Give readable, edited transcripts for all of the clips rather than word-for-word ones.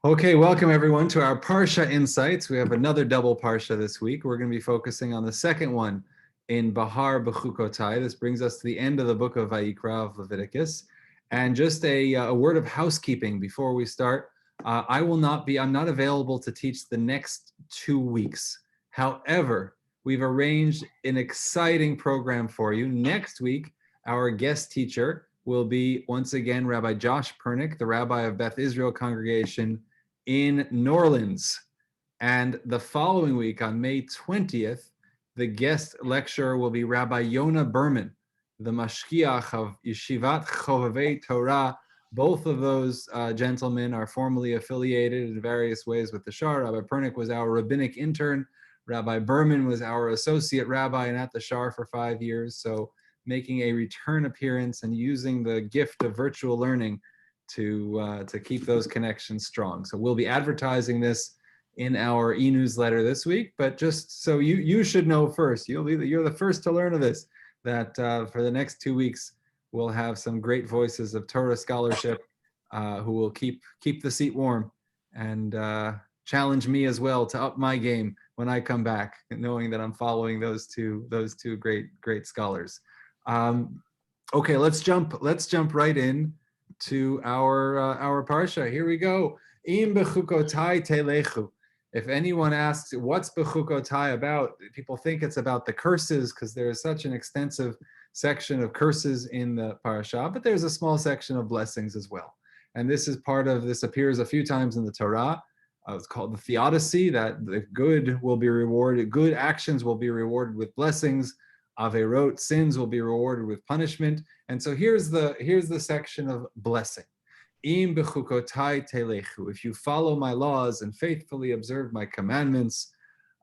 Okay, welcome everyone to our Parsha Insights. We have another double Parsha this week. We're going to be focusing on the second one in Bahar Bechukotai. This brings us to the end of the book of Vayikra of Leviticus. And just a word of housekeeping before we start. I'm not available to teach the next 2 weeks. However, we've arranged an exciting program for you. Next week, our guest teacher will be once again Rabbi Josh Pernick, the rabbi of Beth Israel congregation in New Orleans. And the following week, on May 20th, the guest lecturer will be Rabbi Yonah Berman, the mashkiach of Yeshivat Chovevei Torah. Both of those gentlemen are formally affiliated in various ways with the Shar. Rabbi Pernick was our rabbinic intern. Rabbi Berman was our associate rabbi and at the Shar for 5 years. So making a return appearance and using the gift of virtual learning to keep those connections strong. So we'll be advertising this in our e-newsletter this week, but just so you should know first, you're the first to learn of this, that for the next 2 weeks, we'll have some great voices of Torah scholarship who will keep the seat warm and challenge me as well to up my game when I come back, knowing that I'm following those two great scholars. Okay, let's jump right in to our parsha. Here we go. Im Bechukotai telechu. If anyone asks what's Bechukotai about, people think it's about the curses because there is such an extensive section of curses in the parasha, but there's a small section of blessings as well. And this appears a few times in the Torah. It's called the theodicy, that the good will be rewarded, good actions will be rewarded with blessings. Averot, sins will be rewarded with punishment. And so here's the section of blessing. Im bechukotai telechu. If you follow my laws and faithfully observe my commandments,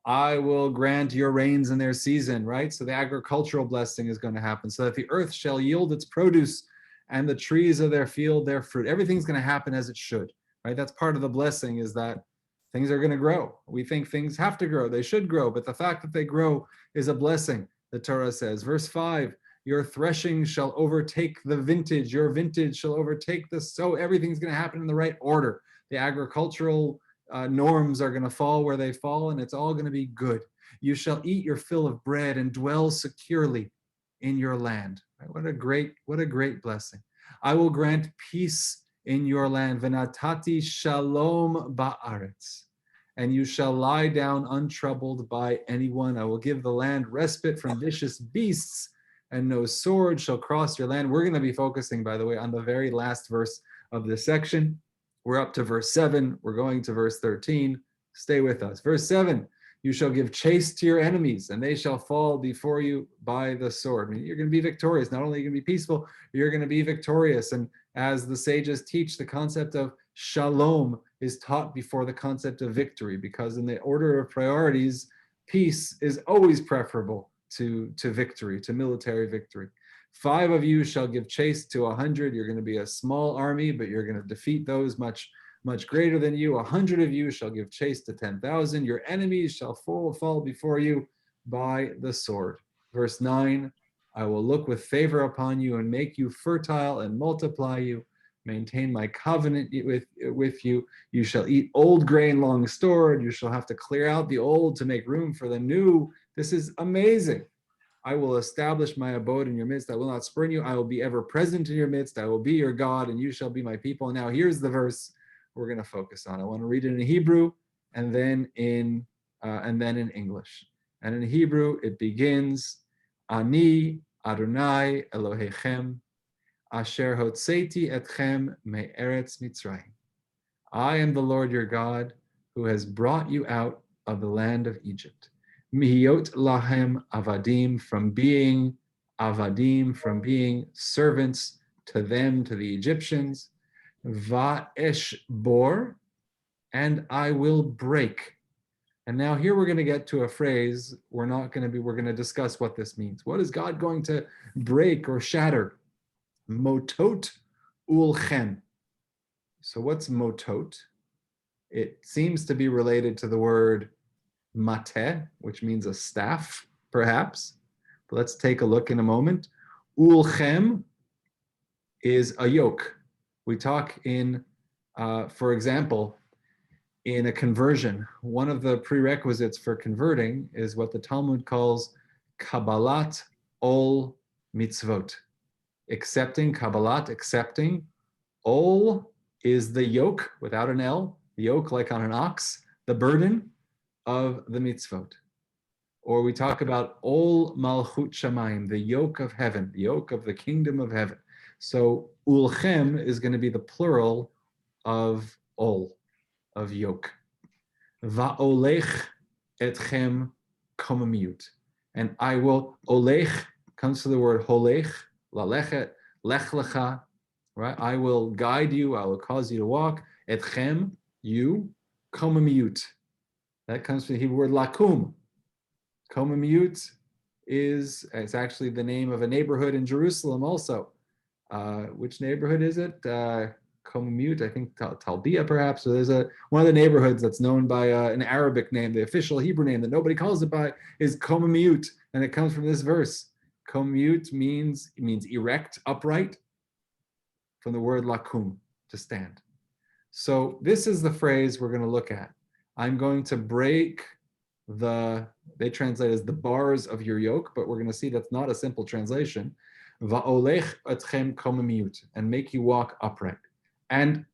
I will grant your rains in their season, right? So the agricultural blessing is going to happen, so that the earth shall yield its produce and the trees of their field their fruit. Everything's going to happen as it should, right? That's part of the blessing, is that things are going to grow. We think things have to grow. They should grow, but the fact that they grow is a blessing. The Torah says, verse 5, your threshing shall overtake the vintage, your vintage shall overtake the sow. Everything's going to happen in the right order. The agricultural norms are going to fall where they fall, and it's all going to be good. You shall eat your fill of bread and dwell securely in your land. Right? What a great blessing. I will grant peace in your land. Venatati shalom ba'aretz. And you shall lie down untroubled by anyone. I will give the land respite from vicious beasts, and no sword shall cross your land. We're going to be focusing, by the way, on the very last verse of this section. We're up to verse 7. We're going to verse 13. Stay with us. Verse 7, you shall give chase to your enemies, and they shall fall before you by the sword. I mean, you're going to be victorious. Not only are you going to be peaceful, you're going to be victorious. And as the sages teach, the concept of shalom is taught before the concept of victory, because in the order of priorities, peace is always preferable to victory, to military victory. 5 of you shall give chase to 100. You're going to be a small army, but you're going to defeat those much greater than you. 100 of you shall give chase to 10,000. Your enemies shall fall before you by the sword. Verse 9, I will look with favor upon you and make you fertile and multiply you. Maintain my covenant with you. You shall eat old grain long stored. You shall have to clear out the old to make room for the new. This is amazing. I will establish my abode in your midst. I will not spurn you. I will be ever present in your midst. I will be your God, and you shall be my people. Now here's the verse we're going to focus on. I want to read it in Hebrew and then in English. And in Hebrew it begins, Ani Adonai Elohechem Asher hotzeti etchem me'eretz Mitzrayim. I am the Lord your God, who has brought you out of the land of Egypt. Mihiyot lahem avadim, from being servants to them, to the Egyptians. Va'esh bor, and I will break. And now here we're going to get to a phrase we're going to discuss what this means. What is God going to break or shatter? Motot ulchem. So what's motot? It seems to be related to the word mateh, which means a staff, perhaps. But let's take a look in a moment. Ulchem is a yoke. We talk in, for example, in a conversion. One of the prerequisites for converting is what the Talmud calls Kabbalat Ol Mitzvot. Accepting. Ol is the yoke, without an L, the yoke like on an ox, the burden of the mitzvot. Or we talk about Ol Malchut Shamayim, the yoke of heaven, the yoke of the kingdom of heaven. So Ulchem is going to be the plural of Ol, of yoke. Va'olech etchem komamiyut. And I will, olech comes to the word holech, lalechet, lech lecha, right? I will guide you, I will cause you to walk. Etchem, you, komamiyut. That comes from the Hebrew word lakum. Komamiyut it's actually the name of a neighborhood in Jerusalem also. Which neighborhood is it? Komamiyut, I think Talbia perhaps. So there's one of the neighborhoods that's known by an Arabic name. The official Hebrew name that nobody calls it by is Komamiyut, and it comes from this verse. Komamiyut means erect, upright, from the word lakum, to stand. So this is the phrase we're going to look at. I'm going to break they translate as the bars of your yoke, but we're going to see that's not a simple translation. Va'olech etchem komamiyut, and make you walk upright. And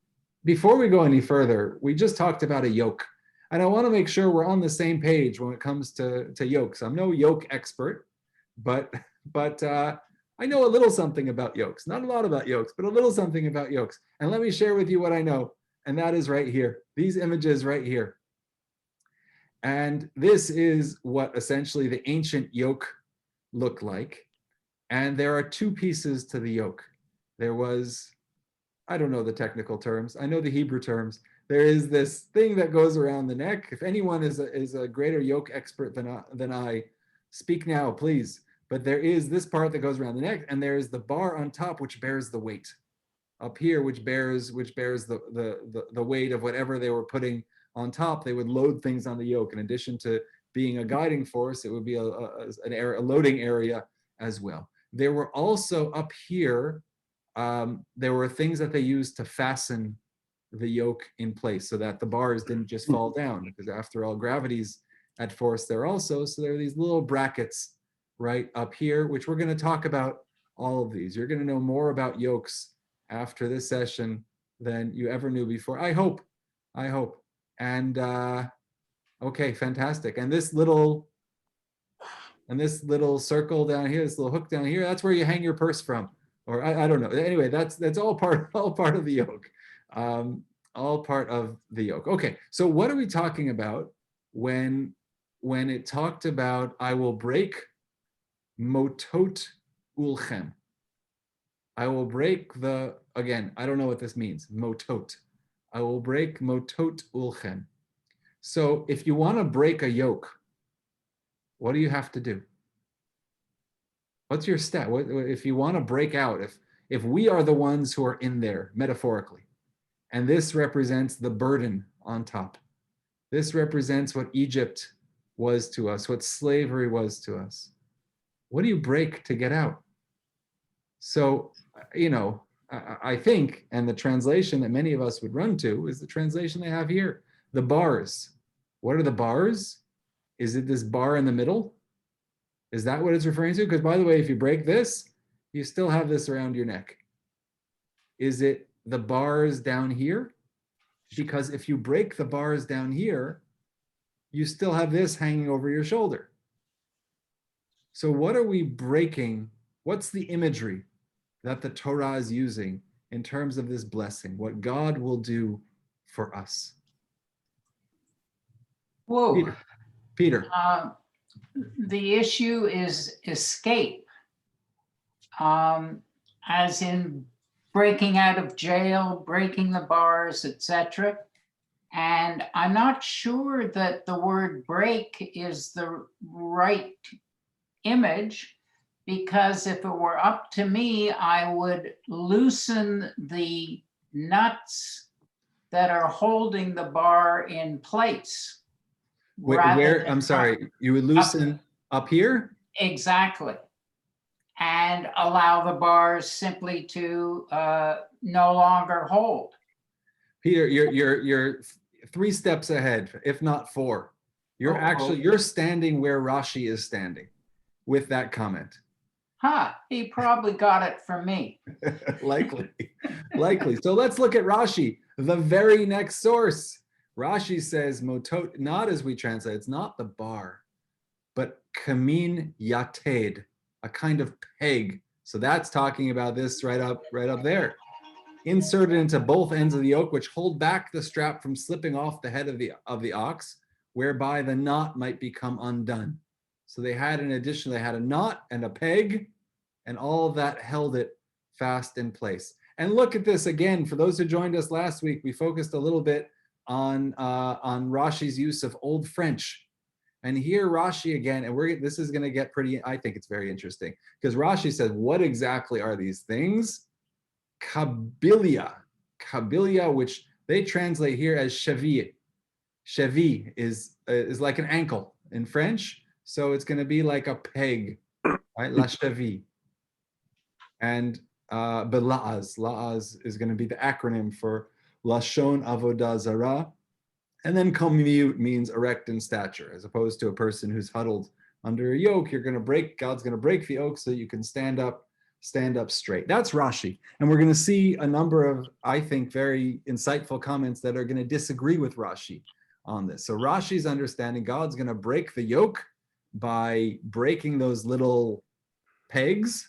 before we go any further, we just talked about a yoke. And I want to make sure we're on the same page when it comes to yokes. I'm no yoke expert, but I know a little something about yokes. Not a lot about yokes, but a little something about yokes. And let me share with you what I know. And that is right here. These images right here. And this is what essentially the ancient yoke looked like. And there are two pieces to the yoke. There was, I don't know the technical terms, I know the Hebrew terms. There is this thing that goes around the neck. If anyone is a greater yoke expert than I, speak now, please. But there is this part that goes around the neck, and there is the bar on top which bears the weight. Up here, which bears the weight of whatever they were putting on top. They would load things on the yoke. In addition to being a guiding force, it would be a loading area as well. There were also up here, there were things that they used to fasten the yoke in place so that the bars didn't just fall down, because after all, gravity's at force there also. So there are these little brackets right up here, which we're going to talk about all of these. You're going to know more about yokes after this session than you ever knew before. I hope. And okay, fantastic. And this little circle down here, this little hook down here, that's where you hang your purse from. Or I don't know. Anyway, that's all part of the yoke. All part of the yoke. Okay, so what are we talking about when it talked about I will break motot ulchem? I will break again, I don't know what this means, motot. I will break motot ulchem. So if you want to break a yoke, what do you have to do? What's your step? If you want to break out, if we are the ones who are in there, metaphorically, and this represents the burden on top. This represents what Egypt was to us, what slavery was to us. What do you break to get out? So, I think, and the translation that many of us would run to is the translation they have here. The bars. What are the bars? Is it this bar in the middle? Is that what it's referring to? Because by the way, if you break this, you still have this around your neck. Is it the bars down here? Because if you break the bars down here, you still have this hanging over your shoulder. So what are we breaking? What's the imagery that the Torah is using in terms of this blessing, what God will do for us? Whoa. Peter. The issue is escape, as in breaking out of jail, breaking the bars, etc. And I'm not sure that the word break is the right image, because if it were up to me, I would loosen the nuts that are holding the bar in place. Where I'm sorry, you would loosen up here? Exactly. And allow the bars simply to no longer hold. Peter, you're 3 steps ahead, if not 4. You're standing where Rashi is standing with that comment. He probably got it from me. Likely. So let's look at Rashi, the very next source. Rashi says motot, not as we translate, it's not the bar, but kamin yated, a kind of peg. So that's talking about this right up there. Inserted into both ends of the yoke, which hold back the strap from slipping off the head of the ox, whereby the knot might become undone. So they had a knot and a peg, and all of that held it fast in place. And look at this again. For those who joined us last week, we focused a little bit on Rashi's use of Old French. And here Rashi again, and this is going to get pretty, I think it's very interesting, because Rashi says, what exactly are these things? Kabilia, which they translate here as cheville. Cheville is like an ankle in French, so it's going to be like a peg, right? La cheville. And La'az is going to be the acronym for Lashon Avodah Zarah. And then Kamiyut means erect in stature, as opposed to a person who's huddled under a yoke. God's going to break the yoke so you can stand up straight. That's Rashi. And we're going to see a number of, I think, very insightful comments that are going to disagree with Rashi on this. So Rashi's understanding God's going to break the yoke by breaking those little pegs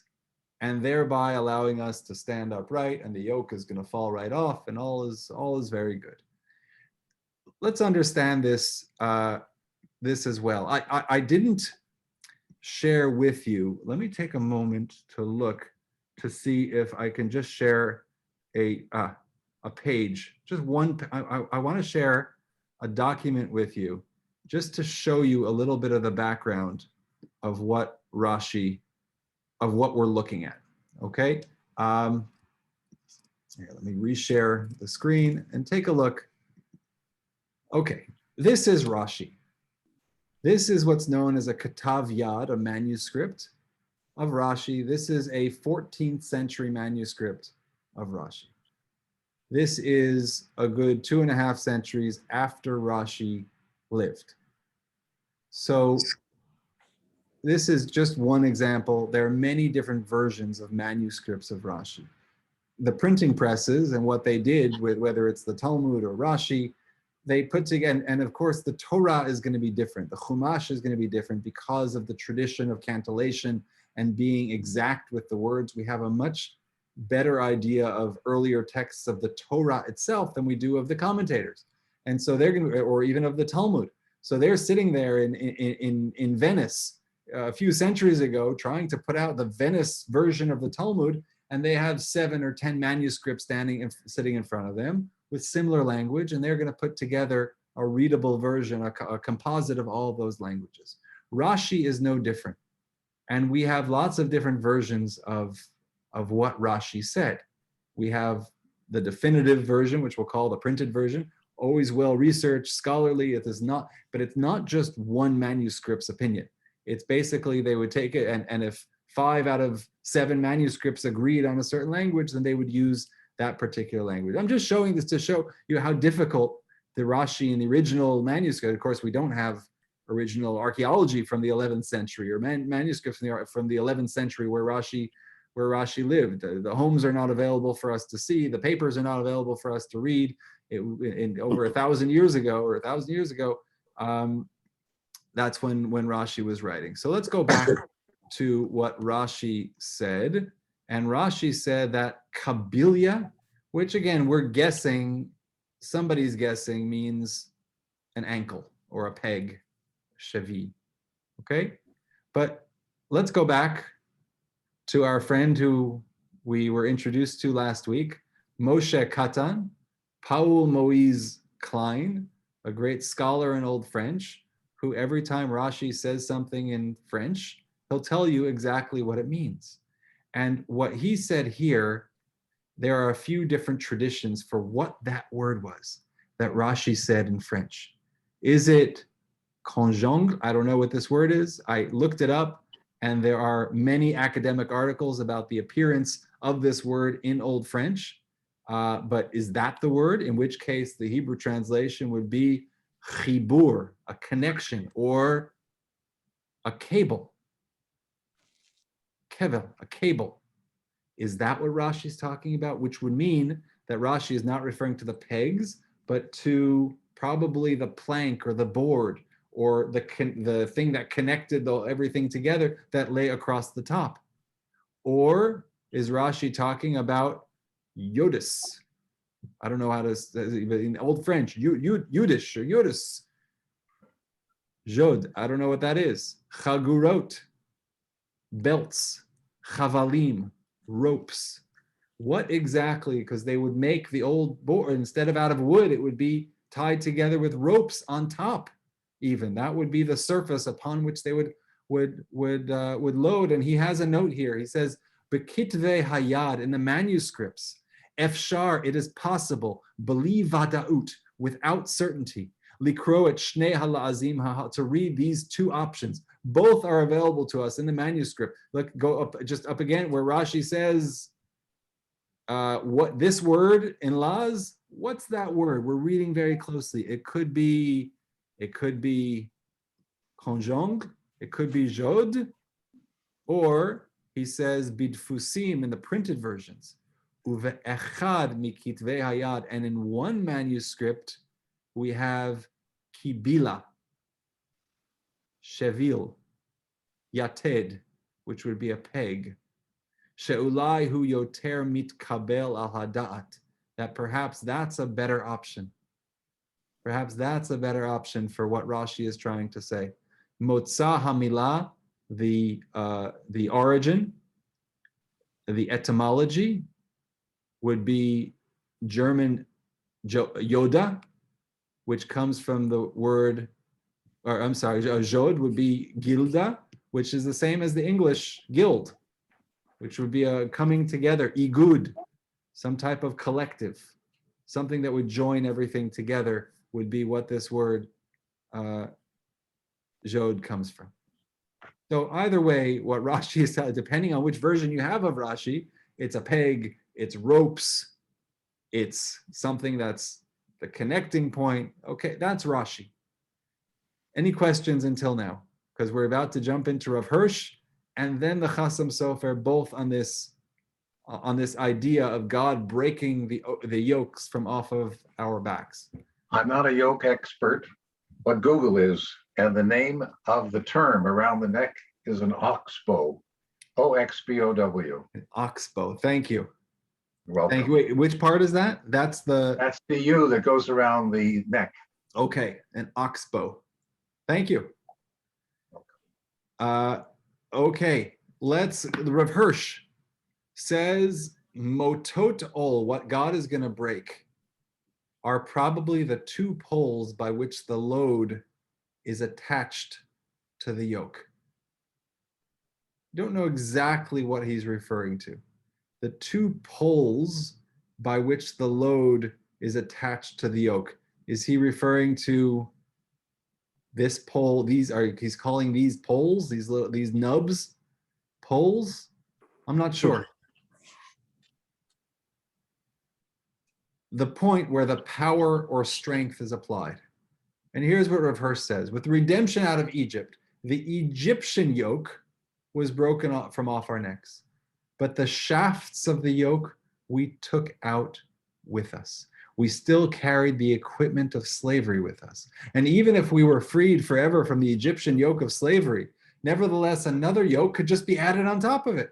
and thereby allowing us to stand upright, and the yoke is going to fall right off, and all is very good. Let's understand this as well. I didn't share with you. Let me take a moment to look to see if I can just share a page. Just one. I want to share a document with you just to show you a little bit of the background of what Rashi, of what we're looking at. Okay. Here, let me reshare the screen and take a look. Okay, this is Rashi. This is what's known as a Katav Yad, a manuscript of Rashi. This is a 14th century manuscript of Rashi. This is a good 2.5 centuries after Rashi lived. So this is just one example. There are many different versions of manuscripts of Rashi. The printing presses and what they did with, whether it's the Talmud or Rashi, they put together, and of course the Torah is going to be different. The Chumash is going to be different because of the tradition of cantillation and being exact with the words. We have a much better idea of earlier texts of the Torah itself than we do of the commentators. And so they're going to, or even of the Talmud. So they're sitting there in Venice a few centuries ago trying to put out the Venice version of the Talmud, and they have 7 or 10 manuscripts sitting in front of them with similar language, and they're going to put together a readable version, a composite of all of those languages. Rashi is no different. And we have lots of different versions of what Rashi said. We have the definitive version, which we'll call the printed version, always well-researched, scholarly. It is not, but it's not just one manuscript's opinion. It's basically they would take it, and if 5 out of 7 manuscripts agreed on a certain language, then they would use that particular language. I'm just showing this to show you how difficult the Rashi in the original manuscript. Of course, we don't have original archaeology from the 11th century or manuscripts from the 11th century where Rashi lived. The homes are not available for us to see. The papers are not available for us to read. Over 1,000 years ago, that's when Rashi was writing. So let's go back to what Rashi said. And Rashi said that kabilia, which again, we're guessing, somebody's guessing means an ankle or a peg, cheville, okay? But let's go back to our friend who we were introduced to last week, Moshe Katan, Paul Moise Klein, a great scholar in Old French, who every time Rashi says something in French, he'll tell you exactly what it means. And what he said here, there are a few different traditions for what that word was that Rashi said in French. Is it conjongle? I don't know what this word is. I looked it up, and there are many academic articles about the appearance of this word in Old French. But is that the word? In which case, the Hebrew translation would be chibur, a connection, or a cable. Kevel, a cable. Is that what Rashi is talking about? Which would mean that Rashi is not referring to the pegs, but to probably the plank or the board or the thing that connected everything together that lay across the top. Or is Rashi talking about Yodis? I don't know how to say it, but in Old French, Yudish or Yodis. Jod, I don't know what that is. Chagurot, belts, chavalim, ropes. What exactly? Because they would make the old board, instead of out of wood, it would be tied together with ropes on top. Even that would be the surface upon which they would load. And he has a note here. He says, "Bekitve hayad," in the manuscripts, efshar, it is possible, beli vadaut, without certainty, likro et shnei halazim, to read these two options. Both are available to us in the manuscript. Look, go up, just up again, where Rashi says, what this word in Laz, what's that word? We're reading very closely. It could be konjong, it could be jod, or he says bidfusim in the printed versions. Uve echad mikitvei hayad, and in one manuscript we have kibila, shevil, yated, which would be a peg. She'ulai hu yoter mitkabel al hadat, that perhaps that's a better option. Perhaps that's a better option for what Rashi is trying to say. Motza hamilah, the origin, the etymology would be German Yoda, which comes from the word, or I'm sorry, Jod would be Gilda, which is the same as the English guild, which would be a coming together, igud, some type of collective, something that would join everything together would be what this word Jod comes from. So either way, what Rashi is telling, depending on which version you have of Rashi, it's a peg, it's ropes, it's something that's the connecting point. Okay, that's Rashi. Any questions until now? Because we're about to jump into Rav Hirsch and then the Chasam Sofer, both on this idea of God breaking the yokes from off of our backs. I'm not a yoke expert, but Google is, and the name of the term around the neck is an oxbow, O-X-B-O-W. An oxbow. Thank you. You're welcome. Thank you. Wait, which part is that? That's the U that goes around the neck. Okay, an oxbow. Thank you. Okay, Rav Hirsch says, motot ol, what God is going to break, are probably the two poles by which the load is attached to the yoke. Don't know exactly what he's referring to. The two poles by which the load is attached to the yoke. Is he referring to this pole? He's calling these poles, these nubs, poles? I'm not sure. The point where the power or strength is applied. And here's what Rav Hirsch says. With redemption out of Egypt, the Egyptian yoke was broken off from off our necks. But the shafts of the yoke we took out with us. We still carried the equipment of slavery with us. And even if we were freed forever from the Egyptian yoke of slavery, nevertheless, another yoke could just be added on top of it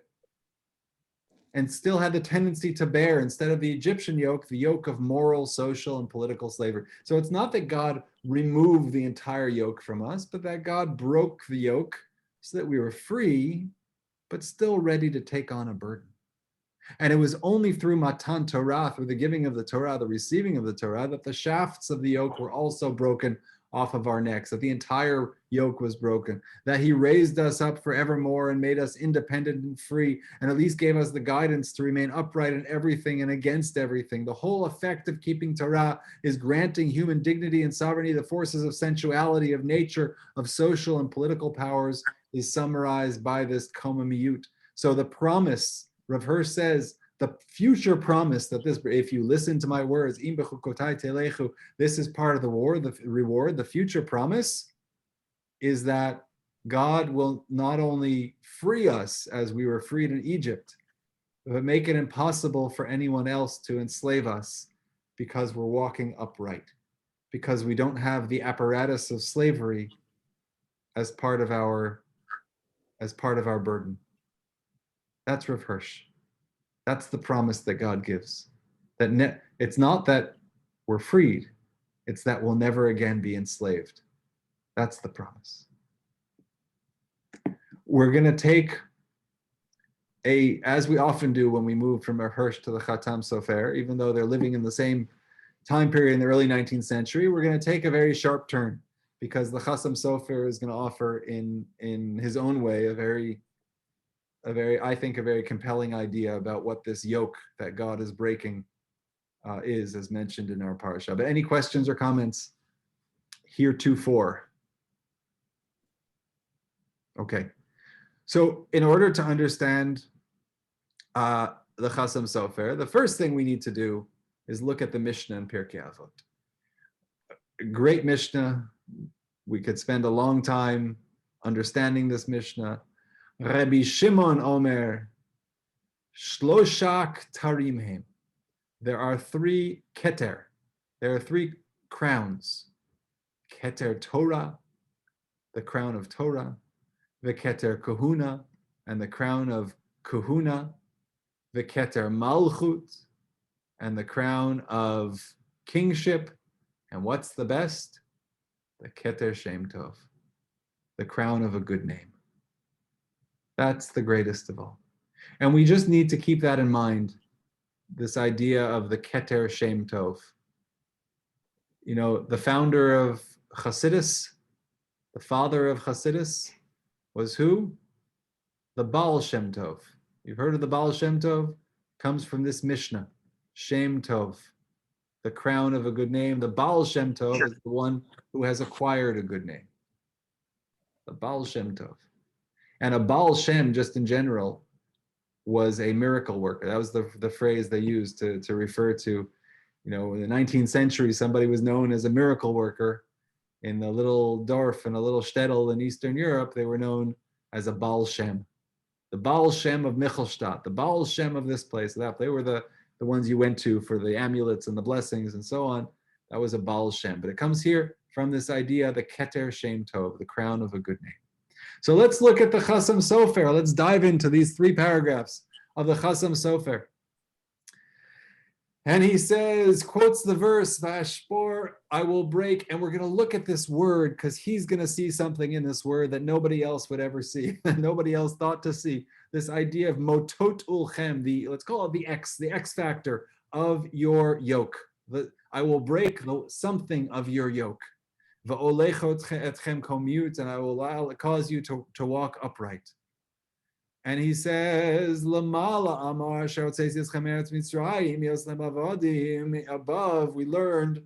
and still had the tendency to bear, instead of the Egyptian yoke, the yoke of moral, social, and political slavery. So it's not that God removed the entire yoke from us, but that God broke the yoke so that we were free, but still ready to take on a burden. And it was only through Matan Torah, through the giving of the Torah, the receiving of the Torah, that the shafts of the yoke were also broken off of our necks, that the entire yoke was broken, that he raised us up forevermore and made us independent and free, and at least gave us the guidance to remain upright in everything and against everything. The whole effect of keeping Torah is granting human dignity and sovereignty. The forces of sensuality, of nature, of social and political powers is summarized by this komamiyut. So the promise, Rav Hirsch says, the future promise that this, if you listen to my words, im bechukotai telechu, this is part of the reward. The future promise is that God will not only free us as we were freed in Egypt, but make it impossible for anyone else to enslave us because we're walking upright, because we don't have the apparatus of slavery as part of our burden. That's Rav Hirsch. That's the promise that God gives. It's not that we're freed, it's that we'll never again be enslaved. That's the promise. We're going to take as we often do when we move from a Hirsch to the Khatam Sofer, even though they're living in the same time period in the early 19th century, we're going to take a very sharp turn, because the Khatam Sofer is going to offer in his own way a very compelling idea about what this yoke that God is breaking is, as mentioned in our parasha. But any questions or comments heretofore? Okay. So in order to understand the Chasam Sofer, the first thing we need to do is look at the Mishnah in Pirkei Avot. A great Mishnah. We could spend a long time understanding this Mishnah. Rabbi Shimon Omer, Shloshak Tarimhem. There are three keter. There are three crowns. Keter Torah, the crown of Torah. The keter Kahuna, and the crown of Kahuna. The keter Malchut, and the crown of kingship. And what's the best? The keter Shem Tov, the crown of a good name. That's the greatest of all. And we just need to keep that in mind, this idea of the keter Shem Tov. You know, the founder of Hasidus, the father of Hasidus, was who? The Baal Shem Tov. You've heard of the Baal Shem Tov? Comes from this Mishnah, Shem Tov, the crown of a good name. The Baal Shem Tov is the one who has acquired a good name. The Baal Shem Tov. And a Baal Shem, just in general, was a miracle worker. That was the phrase they used to refer to, you know, in the 19th century, somebody was known as a miracle worker. In the little Dorf and a little shtetl in Eastern Europe, they were known as a Baal Shem. The Baal Shem of Michelstadt, the Baal Shem of this place, that they were the ones you went to for the amulets and the blessings and so on. That was a Baal Shem. But it comes here from this idea, the Keter Shem Tov, the crown of a good name. So let's look at the Chasam Sofer. Let's dive into these 3 paragraphs of the Chasam Sofer. And he says, quotes the verse, Vashpor, I will break. And we're going to look at this word because he's going to see something in this word that nobody else would ever see, that nobody else thought to see. This idea of motot ulchem, let's call it the X factor of your yoke. I will break something of your yoke. Va'olechot etchem komut, and I will cause you to walk upright. And he says, Lamala Amar Mitzrayim, above we learned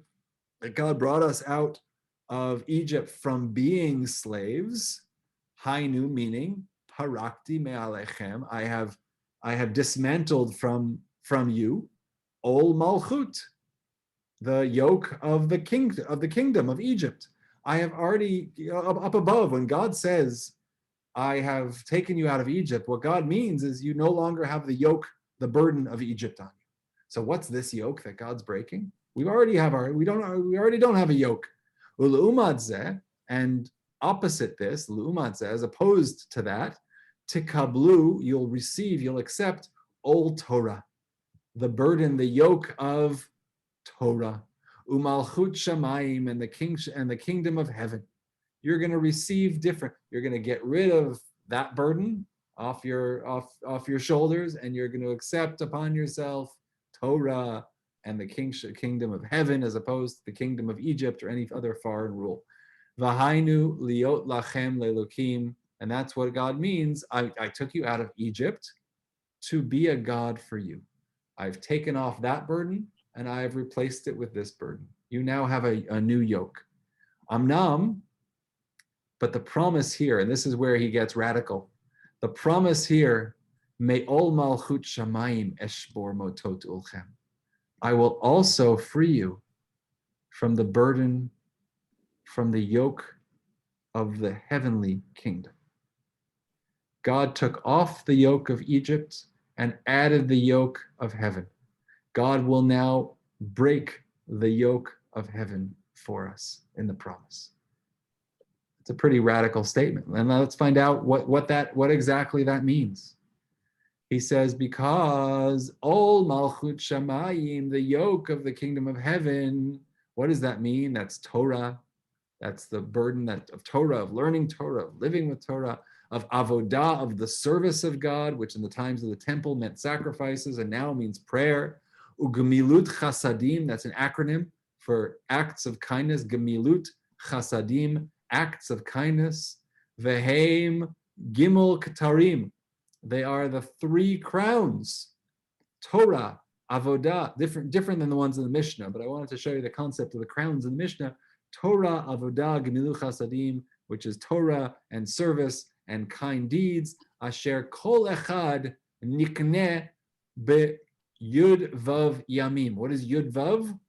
that God brought us out of Egypt from being slaves. Hainu, meaning parakti me'alechem, I have dismantled from you ol malchut, the yoke of the kingdom of Egypt. I have already up above, when God says, I have taken you out of Egypt, what God means is you no longer have the yoke, the burden of Egypt on you. So what's this yoke that God's breaking? We already don't have a yoke. And opposite this, as opposed to that, tikablu, you'll accept ol Torah, the burden, the yoke of Torah, umalchut shamayim, and the kingdom of heaven. You're going to receive different. You're going to get rid of that burden off your shoulders, and you're going to accept upon yourself Torah and the kingdom of heaven, as opposed to the kingdom of Egypt or any other foreign rule. V'hainu liot lachem lelokim, and that's what God means. I took you out of Egypt to be a God for you. I've taken off that burden and I have replaced it with this burden. You now have a new yoke. Amnam. But the promise here, and this is where he gets radical, the promise here Me'ol malchut shamayim eshbor motot ulchem. I will also free you from the burden, from the yoke of the heavenly kingdom. God took off the yoke of Egypt and added the yoke of heaven. God will now break the yoke of heaven for us in the promise. It's a pretty radical statement. And let's find out what exactly that means. He says, because all malchut shamayim, the yoke of the kingdom of heaven, what does that mean? That's Torah. That's the burden of Torah, of learning Torah, of living with Torah, of avodah, of the service of God, which in the times of the temple meant sacrifices and now means prayer. Ugemilut chasadim, that's an acronym for acts of kindness. Gemilut chasadim, acts of kindness. Veheim gimel katarim, they are the three crowns. Torah, avodah, different than the ones in the Mishnah, but I wanted to show you the concept of the crowns in the Mishnah. Torah, avodah, gemilut chasadim, which is Torah and service and kind deeds. Asher kol echad nikneh be yud vav yamim. What is yud vav?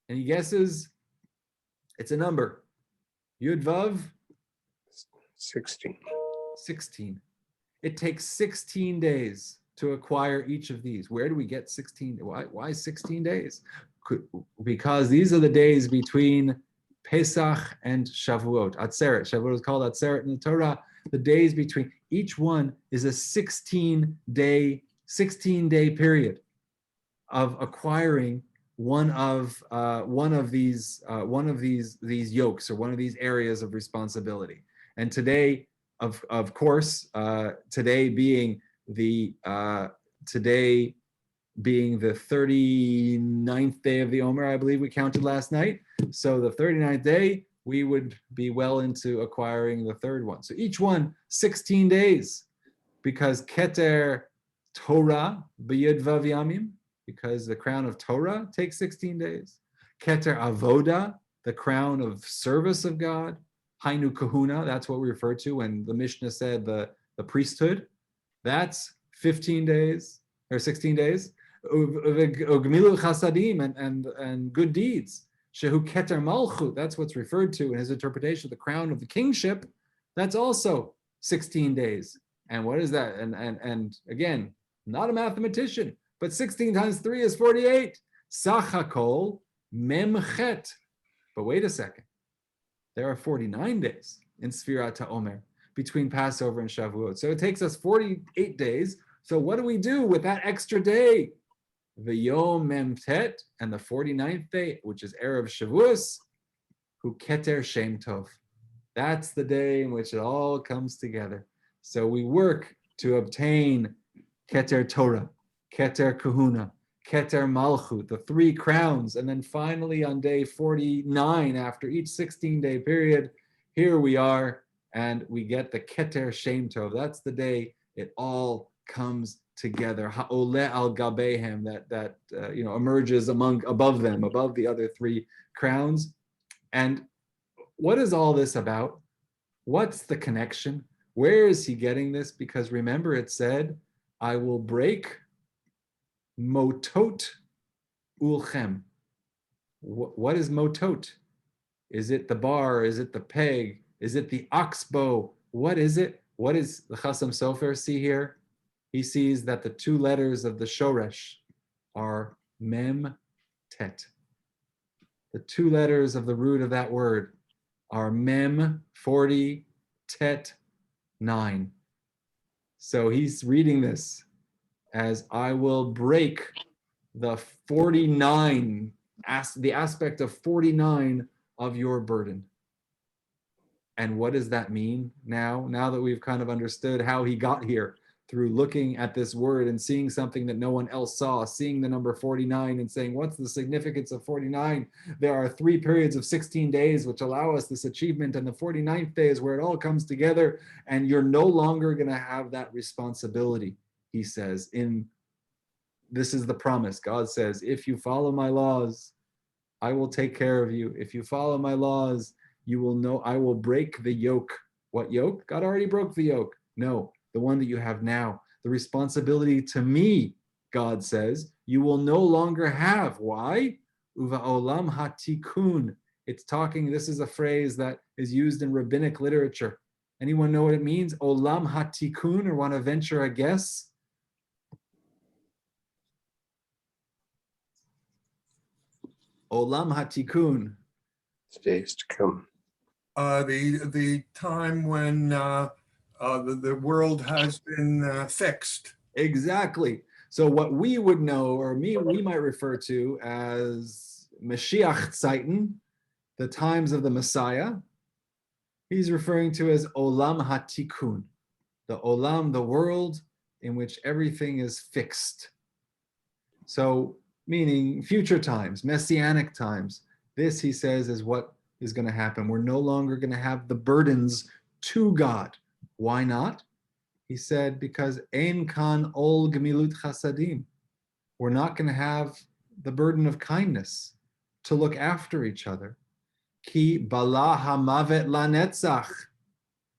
Any guesses? It's a number. Yud vav? 16. 16. It takes 16 days to acquire each of these. Where do we get 16? Why 16 days? Because these are the days between Pesach and Shavuot. Atzeret. Shavuot is called Atzeret in the Torah. The days between each one is a 16-day period of acquiring one of these yokes, or one of these areas of responsibility. And today, of course, today being the 39th day of the Omer, I believe we counted last night. So the 39th day, we would be well into acquiring the third one. So each one, 16 days, because Keter Torah b'yud vav yamim, because the crown of Torah takes 16 days. Keter Avoda, the crown of service of God. Hainu Kahuna, that's what we refer to when the Mishnah said the priesthood. That's 15 days or 16 days. Ugmilu Chasadim and good deeds. Shehu Keter Malchut, that's what's referred to in his interpretation of the crown of the kingship. That's also 16 days. And what is that? And again, not a mathematician, but 16 times 3 is 48. Sachakol memchet. But wait a second. There are 49 days in Sfirat HaOmer between Passover and Shavuot. So it takes us 48 days. So what do we do with that extra day? V'yom memtet, and the 49th day, which is Erev Shavuos, hu keter shem tov. That's the day in which it all comes together. So we work to obtain Keter Torah, Keter Kahuna, Keter Malchut, the three crowns. And then finally on day 49, after each 16-day period, here we are, and we get the Keter Shem Tov. That's the day it all comes together. Ha'oleh al gabehem, that emerges above them, above the other three crowns. And what is all this about? What's the connection? Where is he getting this? Because remember, it said, I will break motot ulchem. What is motot? Is it the bar? Is it the peg? Is it the oxbow? What is it? What is the Chasam Sofer see here? He sees that the two letters of the shoresh are mem tet. The two letters of the root of that word are mem 40, tet 9. So he's reading this as I will break the 49, the aspect of 49 of your burden. And what does that mean now that we've kind of understood how he got here through looking at this word and seeing something that no one else saw, seeing the number 49 and saying, what's the significance of 49? There are 3 periods of 16 days which allow us this achievement, and the 49th day is where it all comes together, and you're no longer going to have that responsibility, he says. This is the promise. God says, if you follow my laws, I will take care of you. If you follow my laws, you will know I will break the yoke. What yoke? God already broke the yoke. No, the one that you have now, the responsibility to me, God says, you will no longer have. Why? Uva olam hatikun. It's talking, this is a phrase that is used in rabbinic literature. Anyone know what it means? Olam hatikun, or want to venture a guess? Olam hatikun. Days to come. The time when the world has been fixed. Exactly. So what we would know, or we might refer to as Mashiach Zeiten, the times of the Messiah, he's referring to as Olam HaTikun, the Olam, the world in which everything is fixed. So meaning future times, messianic times. This, he says, is what is going to happen. We're no longer going to have the burdens to God. Why not? He said, because Ein Kan Ol Gemilut Chasadim. We're not going to have the burden of kindness to look after each other. Ki bala hamavet lanetzach.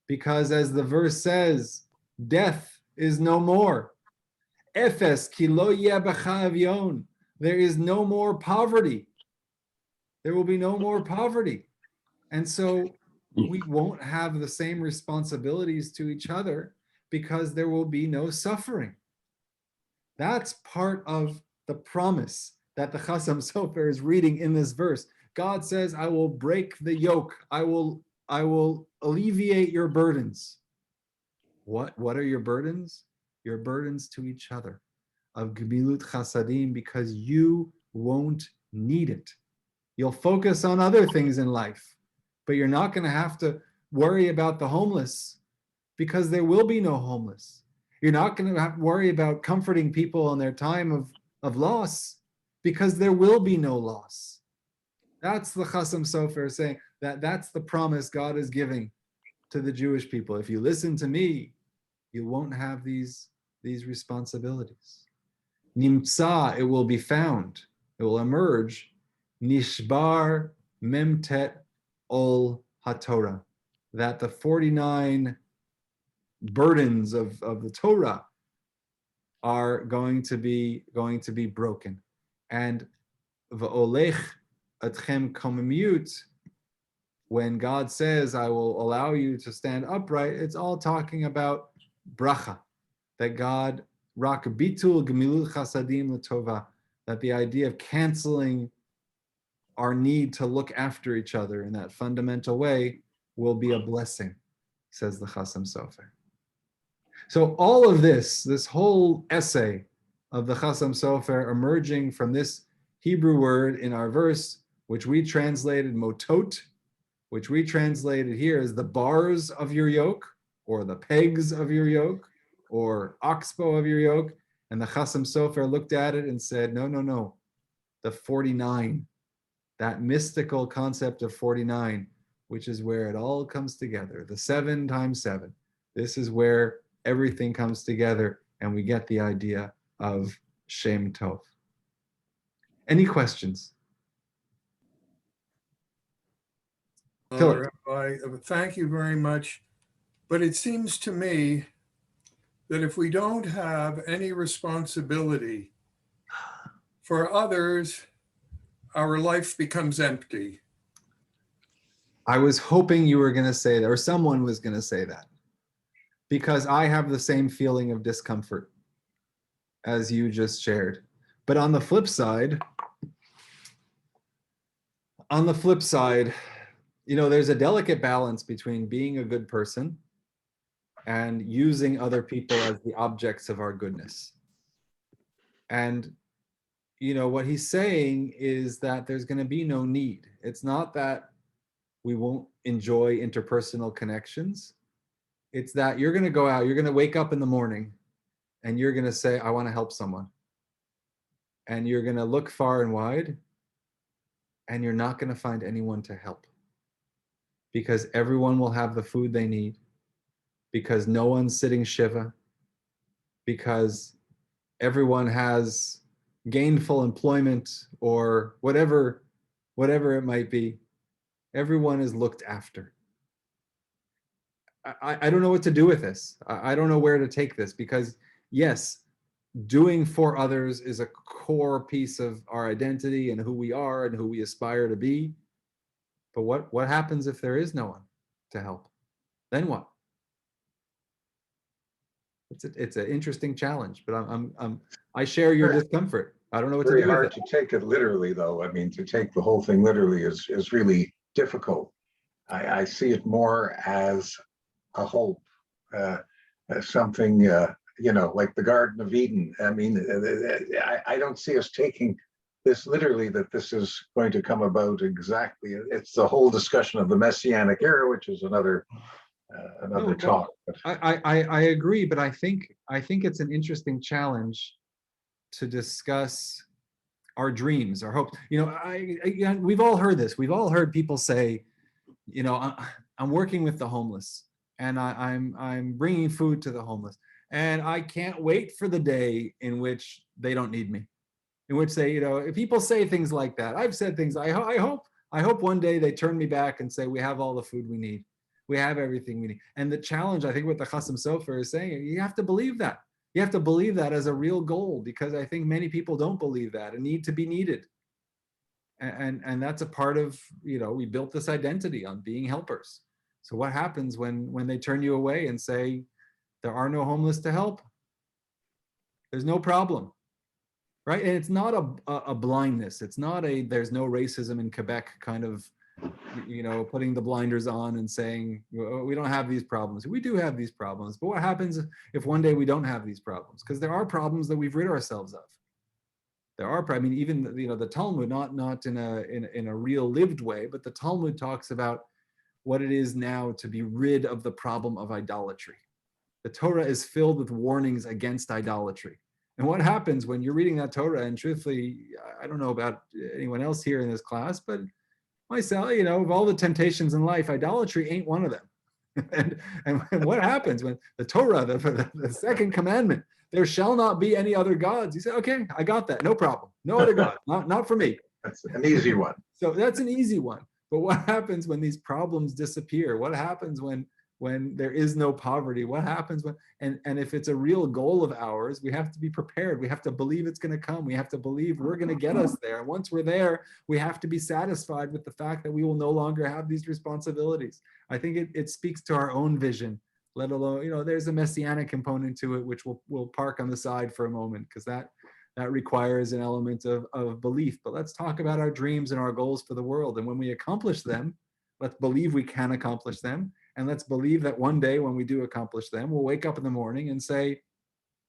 Because as the verse says, death is no more. Efes ki lo yeh b'cha avyon. There is no more poverty. There will be no more poverty. And so we won't have the same responsibilities to each other because there will be no suffering. That's part of the promise that the Chasam Sofer is reading in this verse. God says, I will break the yoke. I will alleviate your burdens. What are your burdens? Your burdens to each other of Gemilut Chasadim, because you won't need it. You'll focus on other things in life, but you're not going to have to worry about the homeless because there will be no homeless. You're not going to have to worry about comforting people in their time of loss because there will be no loss. That's the Chasam Sofer saying that's the promise God is giving to the Jewish people. If you listen to me, you won't have these responsibilities. Nimtza, it will be found, it will emerge. Nishbar memtet ol haTorah, that the 49 burdens of the Torah are going to be broken. And va'olech atchem komimut, when God says, I will allow you to stand upright, it's all talking about bracha, that God, rak bitul gemilut chasadim l'tova, that the idea of canceling our need to look after each other in that fundamental way will be a blessing, says the Chasam Sofer. So all of this whole essay of the Chasam Sofer emerging from this Hebrew word in our verse, which we translated motot, which we translated here as the bars of your yoke, or the pegs of your yoke, or oxbow of your yoke. And the Chasam Sofer looked at it and said, no, the 49, that mystical concept of 49, which is where it all comes together, the 7 times 7. This is where everything comes together and we get the idea of Shem Tov. Any questions? Philip. Rabbi, thank you very much. But it seems to me that if we don't have any responsibility for others, our life becomes empty. I was hoping you were going to say that, or someone was going to say that, because I have the same feeling of discomfort as you just shared. But on the flip side, there's a delicate balance between being a good person and using other people as the objects of our goodness. And what he's saying is that there's going to be no need. It's not that we won't enjoy interpersonal connections. It's that you're going to go out, you're going to wake up in the morning and you're going to say, I want to help someone. And you're going to look far and wide and you're not going to find anyone to help, because everyone will have the food they need, because no one's sitting Shiva, because everyone has gainful employment or whatever it might be. Everyone is looked after. I don't know what to do with this. I don't know where to take this, because yes, doing for others is a core piece of our identity and who we are and who we aspire to be. But what happens if there is no one to help? Then what? It's an interesting challenge, but I share your discomfort. I don't know what to Very do with hard it. to take it literally, though. I mean, to take the whole thing literally is really difficult. I see it more as a hope, as something, like the Garden of Eden. I mean, I don't see us taking this literally, that this is going to come about exactly. It's the whole discussion of the Messianic era, which is another No, talk. But I agree, but I think it's an interesting challenge to discuss our dreams, our hopes. We've all heard this. We've all heard people say, I'm working with the homeless, and I'm bringing food to the homeless, and I can't wait for the day in which they don't need me. In which they, if people say things like that. I've said things. I hope one day they turn me back and say, we have all the food we need. We have everything we need. And the challenge, I think, what the Chasam Sofer is saying, you have to believe that. You have to believe that as a real goal, because I think many people don't believe that and need to be needed. And that's a part of, we built this identity on being helpers. So what happens when they turn you away and say, there are no homeless to help? There's no problem. Right? And it's not a blindness. It's not there's no racism in Quebec kind of, putting the blinders on and saying, we don't have these problems. We do have these problems. But what happens if one day we don't have these problems? Because there are problems that we've rid ourselves of. There are, I mean, even the Talmud, not in a real lived way, but the Talmud talks about what it is now to be rid of the problem of idolatry. The Torah is filled with warnings against idolatry. And what happens when you're reading that Torah, and truthfully, I don't know about anyone else here in this class, but myself, of all the temptations in life, idolatry ain't one of them. and what happens when the Torah, the second commandment, there shall not be any other gods. You say, okay, I got that, no problem. No other God, not for me. that's an easy one. So that's an easy one. But what happens when these problems disappear? What happens when there is no poverty? What happens when, and if it's a real goal of ours, we have to be prepared. We have to believe it's going to come. We have to believe we're going to get us there. And once we're there, we have to be satisfied with the fact that we will no longer have these responsibilities. I think it speaks to our own vision, let alone, there's a messianic component to it, which we'll park on the side for a moment, because that requires an element of belief. But let's talk about our dreams and our goals for the world. And when we accomplish them, let's believe we can accomplish them. And let's believe that one day when we do accomplish them, we'll wake up in the morning and say,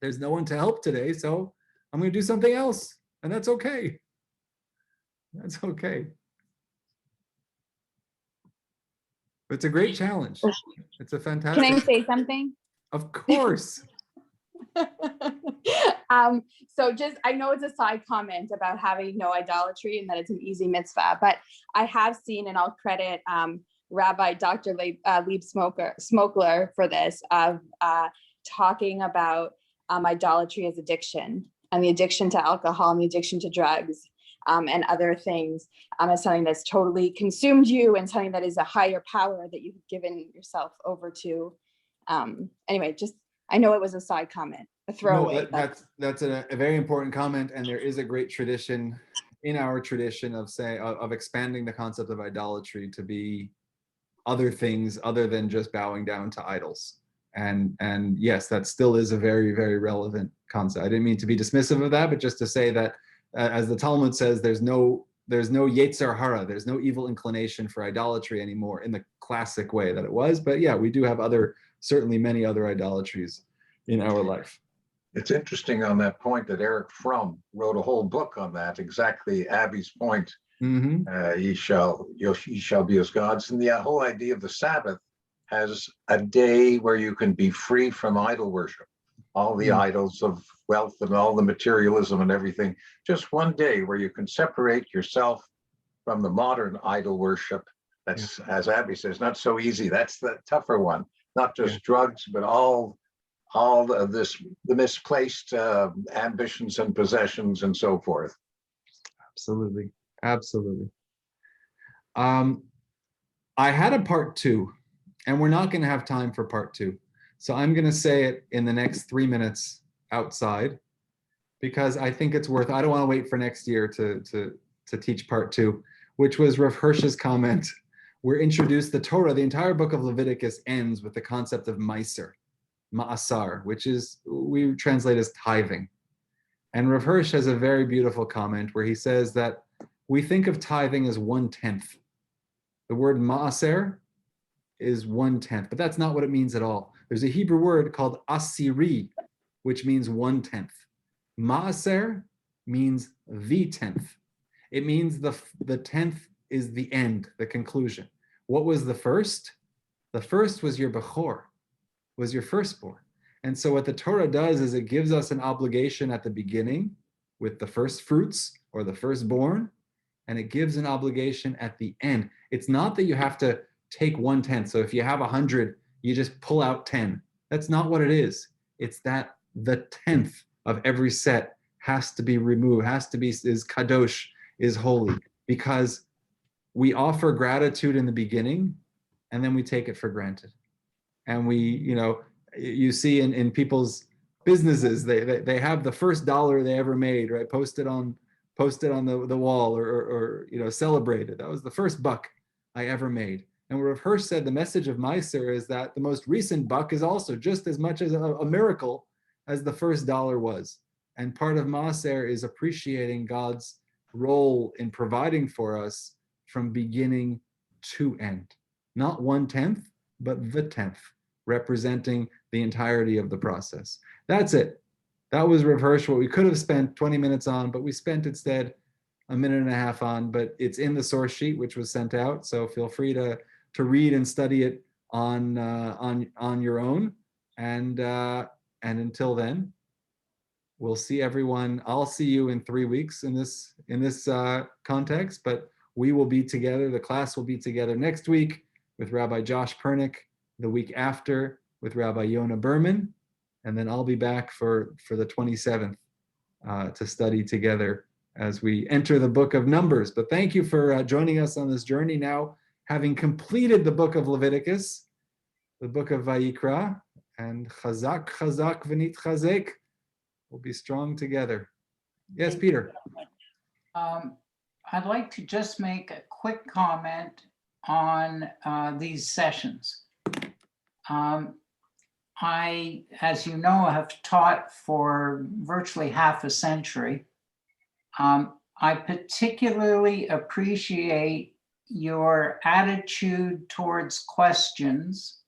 there's no one to help today, so I'm going to do something else. And that's okay. That's okay. It's a great challenge. It's a fantastic. Can I say something? Of course. So I know it's a side comment about having no idolatry and that it's an easy mitzvah, but I have seen, and I'll credit Rabbi Dr. Lieb Smokler for this, of talking about idolatry as addiction, and the addiction to alcohol and the addiction to drugs and other things as something that's totally consumed you, and something that is a higher power that you've given yourself over to. Anyway, I know it was a side comment, a throwaway. No, that's a very important comment, and there is a great tradition in our tradition of expanding the concept of idolatry to be other things other than just bowing down to idols. And yes, that still is a very, very relevant concept. I didn't mean to be dismissive of that, but just to say that, as the Talmud says, there's no yetzer hara, there's no evil inclination for idolatry anymore in the classic way that it was. But yeah, we do have certainly many other idolatries in our life. It's interesting on that point that Eric Fromm wrote a whole book on that, exactly Abby's point. Mm-hmm. Ye shall be as gods. And the whole idea of the Sabbath has a day where you can be free from idol worship, all the idols of wealth and all the materialism and everything. Just one day where you can separate yourself from the modern idol worship. That's, as Abby says, not so easy. That's the tougher one. Not just drugs, but all of the misplaced ambitions and possessions and so forth. Absolutely. I had a part 2, and we're not going to have time for part 2. So I'm going to say it in the next 3 minutes, outside because I think it's worth, I don't want to wait for next year to teach part 2, which was Rav Hirsch's comment. We're introduced, the Torah, the entire book of Leviticus ends with the concept of Meiser, Ma'asar, which is, we translate as tithing. And Rav Hirsch has a very beautiful comment where he says that we think of tithing as 1/10. The word Ma'aser is 1/10, but that's not what it means at all. There's a Hebrew word called asiri, which means 1/10. Ma'aser means the 10th. It means the 10th is the end, the conclusion. What was the first? The first was your Bechor, was your firstborn. And so what the Torah does is it gives us an obligation at the beginning with the first fruits or the firstborn, and it gives an obligation at the end. It's not that you have to take 1/10. So if you have 100, you just pull out 10. That's not what it is. It's that the 10th of every set has to be removed, has to be, is kadosh, is holy, because we offer gratitude in the beginning and then we take it for granted. And we, you see in people's businesses, they have the first dollar they ever made, right? Posted on the wall or celebrated. That was the first buck I ever made. And what Rav Hirsch said, the message of Meiser is that the most recent buck is also just as much as a miracle as the first dollar was. And part of Meiser is appreciating God's role in providing for us from beginning to end. Not 1/10, but the 10th, representing the entirety of the process. That's it. That was Rav Hirsch, what we could have spent 20 minutes on, but we spent instead a minute and a half on, but it's in the source sheet, which was sent out. So feel free to read and study it on your own. And until then, we'll see everyone. I'll see you in 3 weeks in this context, but we will be together. The class will be together next week with Rabbi Josh Pernick, the week after with Rabbi Yonah Berman, and then I'll be back for the 27th to study together as we enter the book of Numbers. But thank you for joining us on this journey now, having completed the book of Leviticus, the book of Vayikra, and Chazak, Chazak, V'nit Chazek. We'll be strong together. Yes, Peter. I'd like to just make a quick comment on these sessions. I, as you know, have taught for virtually half a century. I particularly appreciate your attitude towards questions,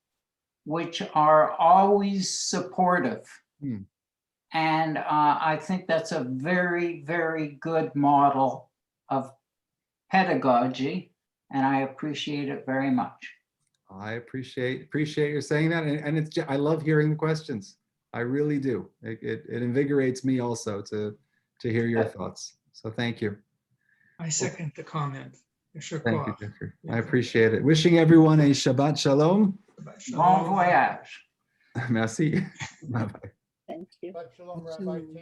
which are always supportive. And I think that's a very, very good model of pedagogy, and I appreciate it very much. I appreciate you saying that, and it's I love hearing the questions. I really do. It invigorates me also to hear your thoughts. So thank you. I second the comment. Thank you, Jeffrey. I appreciate it. Wishing everyone a Shabbat Shalom. Bon voyage. Merci. Bye-bye. Thank you. Shabbat Shalom, Rabbi.